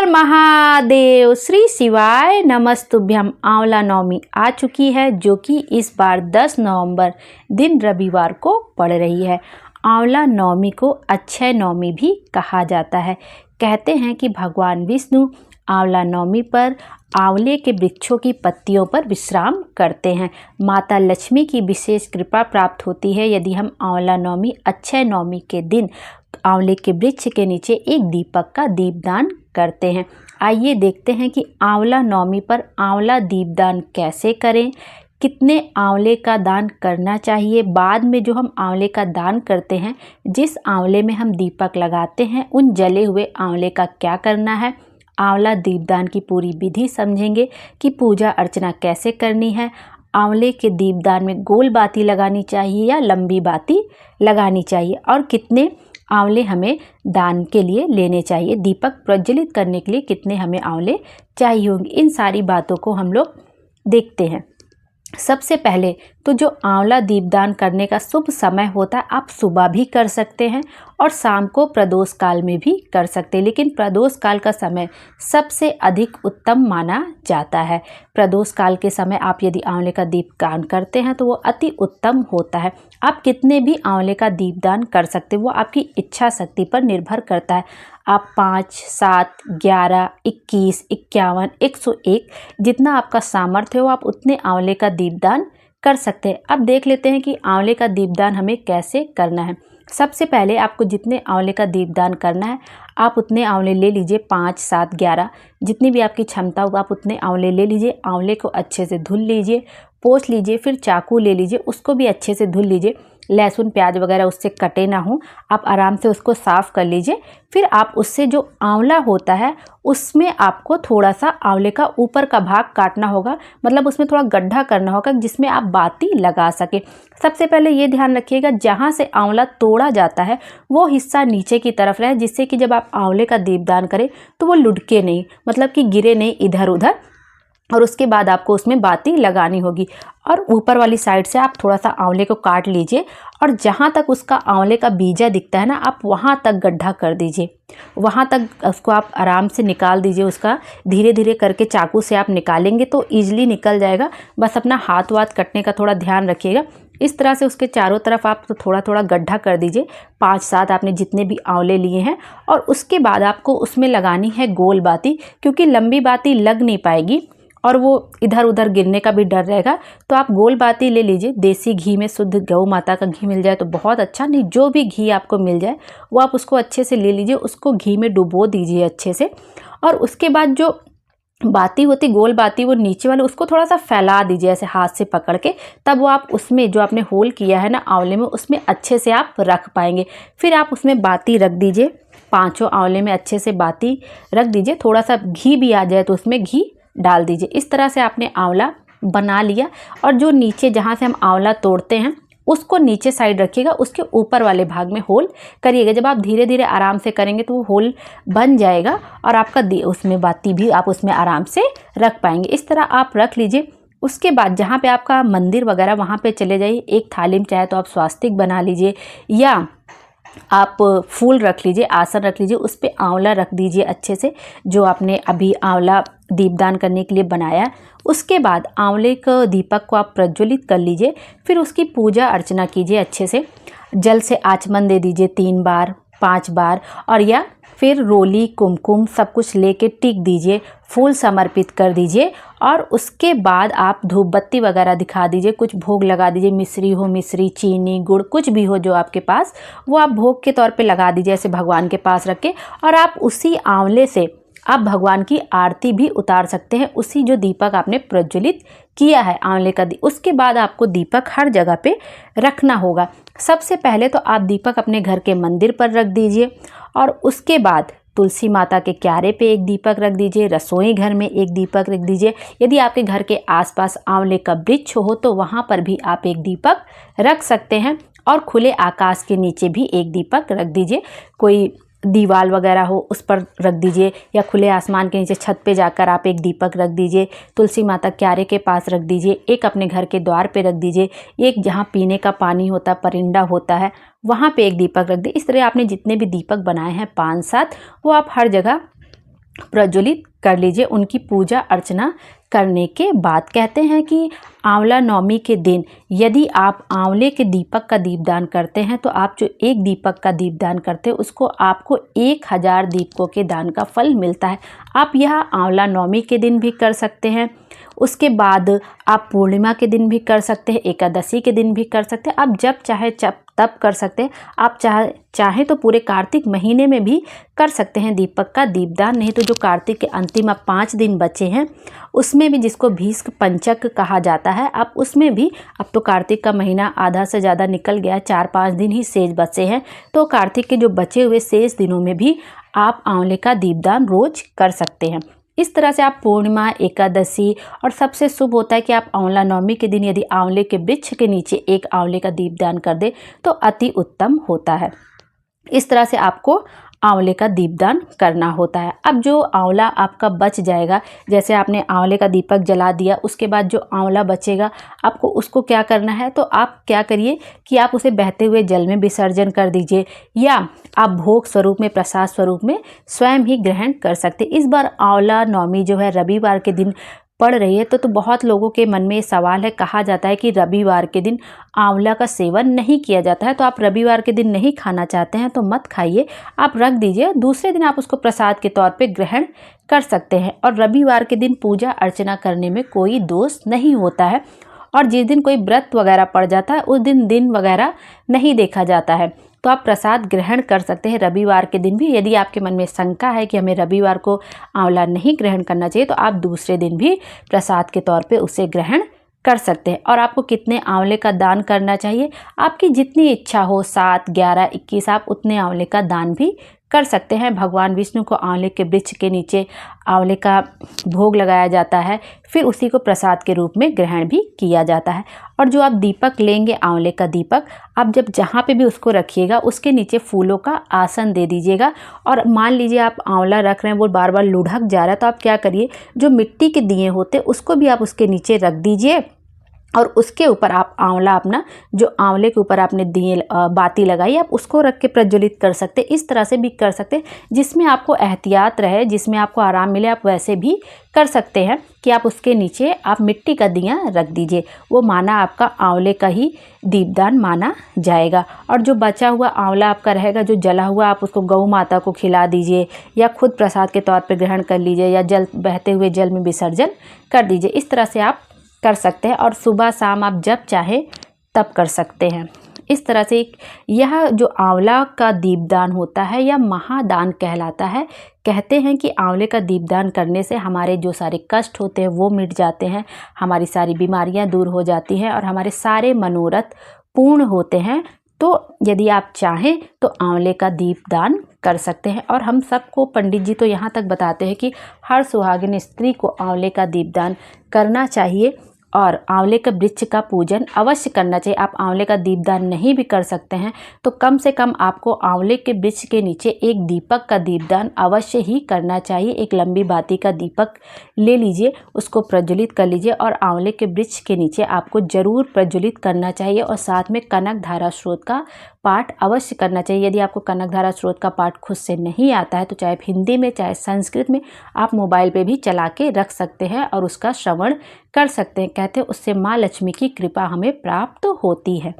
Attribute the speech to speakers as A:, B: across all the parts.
A: महादेव। श्री शिवाय नमस्तुभ्यम। आंवला नवमी आ चुकी है जो कि इस बार 10 नवंबर दिन रविवार को पड़ रही है। आंवला नवमी को अक्षय नवमी भी कहा जाता है। कहते हैं कि भगवान विष्णु आंवला नवमी पर आंवले के वृक्षों की पत्तियों पर विश्राम करते हैं। माता लक्ष्मी की विशेष कृपा प्राप्त होती है यदि हम आंवला नवमी अक्षय नवमी के दिन आंवले के वृक्ष के नीचे एक दीपक का दीपदान करते हैं। आइए देखते हैं कि आंवला नवमी पर आंवला दीपदान कैसे करें, कितने आंवले का दान करना चाहिए। बाद में जो हम आंवले का दान करते हैं, जिस आंवले में हम दीपक लगाते हैं, उन जले हुए आंवले का क्या करना है। आंवला दीपदान की पूरी विधि समझेंगे कि पूजा अर्चना कैसे करनी है। आंवले के दीपदान में गोल बाती लगानी चाहिए या लंबी बाती लगानी चाहिए और कितने आंवले हमें दान के लिए लेने चाहिए। दीपक प्रज्वलित करने के लिए कितने हमें आंवले चाहिए होंगे। इन सारी बातों को हम लोग देखते हैं। सबसे पहले तो जो आंवला दीपदान करने का शुभ समय होता है, आप सुबह भी कर सकते हैं और शाम को प्रदोष काल में भी कर सकते हैं, लेकिन प्रदोष काल का समय सबसे अधिक उत्तम माना जाता है। प्रदोष काल के समय आप यदि आंवले का दीपदान करते हैं तो वो अति उत्तम होता है। आप कितने भी आंवले का दीपदान कर सकते हैं, वो आपकी इच्छा शक्ति पर निर्भर करता है। आप 5, 7, 11, 21, 51, 101 जितना आपका सामर्थ्य हो आप उतने आंवले का दीपदान कर सकते हैं। अब देख लेते हैं कि आंवले का दीपदान हमें कैसे करना है। सबसे पहले आपको जितने आंवले का दीपदान करना है आप उतने आंवले ले लीजिए। 5, 7, 11 जितनी भी आपकी क्षमता होगा आप उतने आंवले ले लीजिए। आंवले को अच्छे से धुल लीजिए, पोंछ लीजिए, फिर चाकू ले लीजिए, उसको भी अच्छे से धुल लीजिए। लहसुन प्याज वगैरह उससे कटे ना हो, आप आराम से उसको साफ़ कर लीजिए। फिर आप उससे जो आंवला होता है उसमें आपको थोड़ा सा आंवले का ऊपर का भाग काटना होगा, मतलब उसमें थोड़ा गड्ढा करना होगा जिसमें आप बाती लगा सके। सबसे पहले ये ध्यान रखिएगा जहाँ से आंवला तोड़ा जाता है वो हिस्सा नीचे की तरफ रहे, जिससे कि जब आप आंवले का दीपदान करें तो वो लुढ़के नहीं, मतलब कि गिरे नहीं इधर उधर। और उसके बाद आपको उसमें बाती लगानी होगी और ऊपर वाली साइड से आप थोड़ा सा आंवले को काट लीजिए और जहाँ तक उसका आंवले का बीजा दिखता है ना, आप वहाँ तक गड्ढा कर दीजिए। वहाँ तक उसको आप आराम से निकाल दीजिए। उसका धीरे धीरे करके चाकू से आप निकालेंगे तो ईजिली निकल जाएगा। बस अपना हाथ वाथ कटने का थोड़ा ध्यान रखिएगा। इस तरह से उसके चारों तरफ आप तो थोड़ा थोड़ा गड्ढा कर दीजिए। 5, 7 आपने जितने भी आंवले लिए हैं और उसके बाद आपको उसमें लगानी है गोल बाती, क्योंकि लंबी बाती लग नहीं पाएगी और वो इधर उधर गिरने का भी डर रहेगा। तो आप गोल बाती ले लीजिए। देसी घी में, शुद्ध गौ माता का घी मिल जाए तो बहुत अच्छा, नहीं जो भी घी आपको मिल जाए वो आप उसको अच्छे से ले लीजिए। उसको घी में डुबो दीजिए अच्छे से और उसके बाद जो बाती होती गोल बाती वो नीचे वाले उसको थोड़ा सा फैला दीजिए ऐसे हाथ से पकड़ के। तब वो आप उसमें जो आपने होल किया है ना आंवले में, उसमें अच्छे से आप रख पाएंगे। फिर आप उसमें बाती रख दीजिए। 5 आंवले में अच्छे से बाती रख दीजिए। थोड़ा सा घी भी आ जाए तो उसमें घी डाल दीजिए। इस तरह से आपने आंवला बना लिया और जो नीचे जहाँ से हम आंवला तोड़ते हैं उसको नीचे साइड रखिएगा, उसके ऊपर वाले भाग में होल करिएगा। जब आप धीरे धीरे आराम से करेंगे तो वो होल बन जाएगा और आपका उसमें बाती भी आप उसमें आराम से रख पाएंगे। इस तरह आप रख लीजिए। उसके बाद जहाँ पे आपका मंदिर वगैरह वहाँ पे चले जाइए। एक थाली में चाहे तो आप स्वास्तिक बना लीजिए या आप फूल रख लीजिए, आसन रख लीजिए, उस पर आंवला रख दीजिए अच्छे से जो आपने अभी आंवला दीपदान करने के लिए बनाया। उसके बाद आंवले के दीपक को आप प्रज्वलित कर लीजिए। फिर उसकी पूजा अर्चना कीजिए अच्छे से। जल से आचमन दे दीजिए 3 बार 5 बार और या फिर रोली कुमकुम सब कुछ लेके टिक दीजिए, फूल समर्पित कर दीजिए और उसके बाद आप धूप बत्ती वगैरह दिखा दीजिए। कुछ भोग लगा दीजिए, मिश्री हो, मिश्री, चीनी, गुड़ कुछ भी हो जो आपके पास, वो आप भोग के तौर पे लगा दीजिए ऐसे भगवान के पास रख के। और आप उसी आंवले से आप भगवान की आरती भी उतार सकते हैं, उसी जो दीपक आपने प्रज्वलित किया है आंवले का। उसके बाद आपको दीपक हर जगह पे रखना होगा। सबसे पहले तो आप दीपक अपने घर के मंदिर पर रख दीजिए और उसके बाद तुलसी माता के क्यारे पे एक दीपक रख दीजिए। रसोई घर में एक दीपक रख दीजिए। यदि आपके घर के आसपास आंवले का वृक्ष हो तो वहाँ पर भी आप एक दीपक रख सकते हैं और खुले आकाश के नीचे भी एक दीपक रख दीजिए। कोई दीवार वगैरह हो उस पर रख दीजिए या खुले आसमान के नीचे छत पे जाकर आप एक दीपक रख दीजिए। तुलसी माता क्यारे के पास रख दीजिए। एक अपने घर के द्वार पे रख दीजिए। एक जहाँ पीने का पानी होता है, परिंदा होता है, वहाँ पे एक दीपक रख दीजिए। इस तरह आपने जितने भी दीपक बनाए हैं 5-7 वो आप हर जगह प्रज्वलित कर लीजिए उनकी पूजा अर्चना करने के बाद। कहते हैं कि आंवला नवमी के दिन यदि आप आंवले के दीपक का दीपदान करते हैं तो आप जो एक दीपक का दीपदान करते हैं उसको आपको 1000 दीपकों के दान का फल मिलता है। आप यह आंवला नवमी के दिन भी कर सकते हैं, उसके बाद आप पूर्णिमा के दिन भी कर सकते हैं, एकादशी के दिन भी कर सकते हैं। आप जब चाहे तब कर सकते हैं। आप चाहे तो पूरे कार्तिक महीने में भी कर सकते हैं दीपक का दीपदान। नहीं तो जो कार्तिक के अंतिम अब 5 दिन बचे हैं उसमें भी, जिसको भीष्म पंचक कहा जाता है, आप उसमें भी, अब तो कार्तिक का महीना आधा से ज़्यादा निकल गया, 4-5 दिन ही शेष बचे हैं। तो कार्तिक के जो बचे हुए शेष दिनों में भी आप आंवले का दीपदान रोज कर सकते हैं। इस तरह से आप पूर्णिमा, एकादशी और सबसे शुभ होता है कि आप आंवला नवमी के दिन यदि आंवले के वृक्ष के नीचे एक आंवले का दीपदान कर दे तो अति उत्तम होता है। इस तरह से आपको आंवले का दीपदान करना होता है। अब जो आंवला आपका बच जाएगा, जैसे आपने आंवले का दीपक जला दिया, उसके बाद जो आंवला बचेगा आपको उसको क्या करना है, तो आप क्या करिए कि आप उसे बहते हुए जल में विसर्जन कर दीजिए, या आप भोग स्वरूप में, प्रसाद स्वरूप में स्वयं ही ग्रहण कर सकते। इस बार आंवला नवमी जो है रविवार के दिन पड़ रही है, तो बहुत लोगों के मन में ये सवाल है, कहा जाता है कि रविवार के दिन आंवला का सेवन नहीं किया जाता है। तो आप रविवार के दिन नहीं खाना चाहते हैं तो मत खाइए, आप रख दीजिए, दूसरे दिन आप उसको प्रसाद के तौर पे ग्रहण कर सकते हैं। और रविवार के दिन पूजा अर्चना करने में कोई दोष नहीं होता है। और जिस दिन कोई व्रत वगैरह पड़ जाता है उस दिन वगैरह नहीं देखा जाता है, तो आप प्रसाद ग्रहण कर सकते हैं रविवार के दिन भी। यदि आपके मन में शंका है कि हमें रविवार को आंवला नहीं ग्रहण करना चाहिए तो आप दूसरे दिन भी प्रसाद के तौर पे उसे ग्रहण कर सकते हैं। और आपको कितने आंवले का दान करना चाहिए, आपकी जितनी इच्छा हो, 7, 11, 21, आप उतने आंवले का दान भी कर सकते हैं। भगवान विष्णु को आंवले के वृक्ष के नीचे आंवले का भोग लगाया जाता है, फिर उसी को प्रसाद के रूप में ग्रहण भी किया जाता है। और जो आप दीपक लेंगे, आंवले का दीपक, आप जब जहाँ पे भी उसको रखिएगा उसके नीचे फूलों का आसन दे दीजिएगा। और मान लीजिए आप आंवला रख रहे हैं, वो बार बार लुढ़क जा रहा है, तो आप क्या करिए, जो मिट्टी के दिए होते उसको भी आप उसके नीचे रख दीजिए और उसके ऊपर आप आंवला, अपना जो आंवले के ऊपर आपने दिए बाती लगाई, आप उसको रख के प्रज्वलित कर सकते। इस तरह से भी कर सकते, जिसमें आपको एहतियात रहे, जिसमें आपको आराम मिले, आप वैसे भी कर सकते हैं कि आप उसके नीचे आप मिट्टी का दिया रख दीजिए। वो माना आपका आंवले का ही दीपदान माना जाएगा। और जो बचा हुआ आंवला आपका रहेगा, जो जला हुआ, आप उसको गौ माता को खिला दीजिए या खुद प्रसाद के तौर पर ग्रहण कर लीजिए, या जल, बहते हुए जल में विसर्जन कर दीजिए। इस तरह से आप कर सकते हैं और सुबह शाम आप जब चाहे तब कर सकते हैं। इस तरह से यह जो आंवला का दीपदान होता है यह महादान कहलाता है। कहते हैं कि आंवले का दीपदान करने से हमारे जो सारे कष्ट होते हैं वो मिट जाते हैं, हमारी सारी बीमारियां दूर हो जाती हैं और हमारे सारे मनोरथ पूर्ण होते हैं। तो यदि आप चाहें तो आंवले का दीपदान कर सकते हैं। और हम सबको पंडित जी तो यहाँ तक बताते हैं कि हर सुहागिन स्त्री को आंवले का दीपदान करना चाहिए और आंवले के वृक्ष का पूजन अवश्य करना चाहिए। आप आंवले का दीपदान नहीं भी कर सकते हैं तो कम से कम आपको आंवले के वृक्ष के नीचे एक दीपक का दीपदान अवश्य ही करना चाहिए। एक लंबी बाती का दीपक ले लीजिए, उसको प्रज्वलित कर लीजिए और आंवले के वृक्ष के नीचे आपको जरूर प्रज्वलित करना चाहिए। और साथ में कनक धारा स्रोत का पाठ अवश्य करना चाहिए। यदि आपको कनक धारा स्रोत का पाठ खुद से नहीं आता है तो चाहे हिंदी में चाहे संस्कृत में आप मोबाइल पे भी चला के रख सकते हैं और उसका श्रवण कर सकते हैं। कहते हैं उससे माँ लक्ष्मी की कृपा हमें प्राप्त होती है।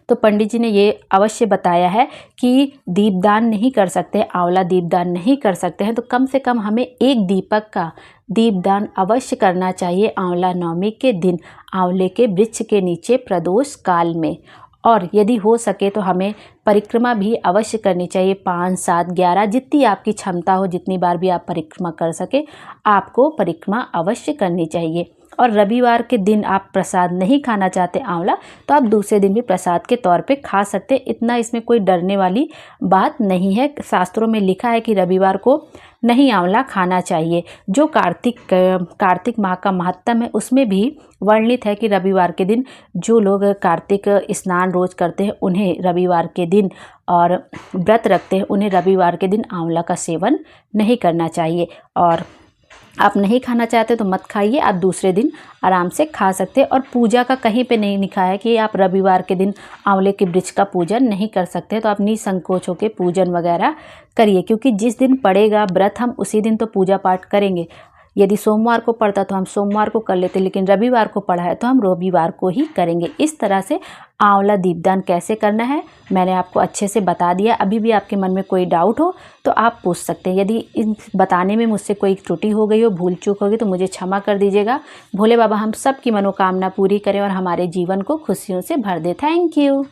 A: तो पंडित जी ने ये अवश्य बताया है कि दीपदान नहीं कर सकते, आंवला दीपदान नहीं कर सकते हैं तो कम से कम हमें एक दीपक का दीपदान अवश्य करना चाहिए आंवला नवमी के दिन, आंवले के वृक्ष के नीचे प्रदोष काल में। और यदि हो सके तो हमें परिक्रमा भी अवश्य करनी चाहिए, 5, 7, 11 जितनी आपकी क्षमता हो, जितनी बार भी आप परिक्रमा कर सके आपको परिक्रमा अवश्य करनी चाहिए। और रविवार के दिन आप प्रसाद नहीं खाना चाहते आंवला तो आप दूसरे दिन भी प्रसाद के तौर पे खा सकते। इतना इसमें कोई डरने वाली बात नहीं है। शास्त्रों में लिखा है कि रविवार को नहीं आंवला खाना चाहिए। जो कार्तिक माह का महत्तम है उसमें भी वर्णित है कि रविवार के दिन जो लोग कार्तिक स्नान रोज करते हैं उन्हें रविवार के दिन, और व्रत रखते हैं उन्हें रविवार के दिन आंवला का सेवन नहीं करना चाहिए। और आप नहीं खाना चाहते तो मत खाइए, आप दूसरे दिन आराम से खा सकते हैं। और पूजा का कहीं पे नहीं लिखा है कि आप रविवार के दिन आंवले के वृक्ष का पूजन नहीं कर सकते, तो आप निसंकोच होकर पूजन वगैरह करिए, क्योंकि जिस दिन पड़ेगा व्रत हम उसी दिन तो पूजा पाठ करेंगे। यदि सोमवार को पड़ता तो हम सोमवार को कर लेते, लेकिन रविवार को पड़ा है तो हम रविवार को ही करेंगे। इस तरह से आंवला दीपदान कैसे करना है मैंने आपको अच्छे से बता दिया। अभी भी आपके मन में कोई डाउट हो तो आप पूछ सकते हैं। यदि इन बताने में मुझसे कोई त्रुटि हो गई हो, भूल चूक होगी, तो मुझे क्षमा कर दीजिएगा। भोले बाबा हम सब की मनोकामना पूरी करें और हमारे जीवन को खुशियों से भर दे। Thank you.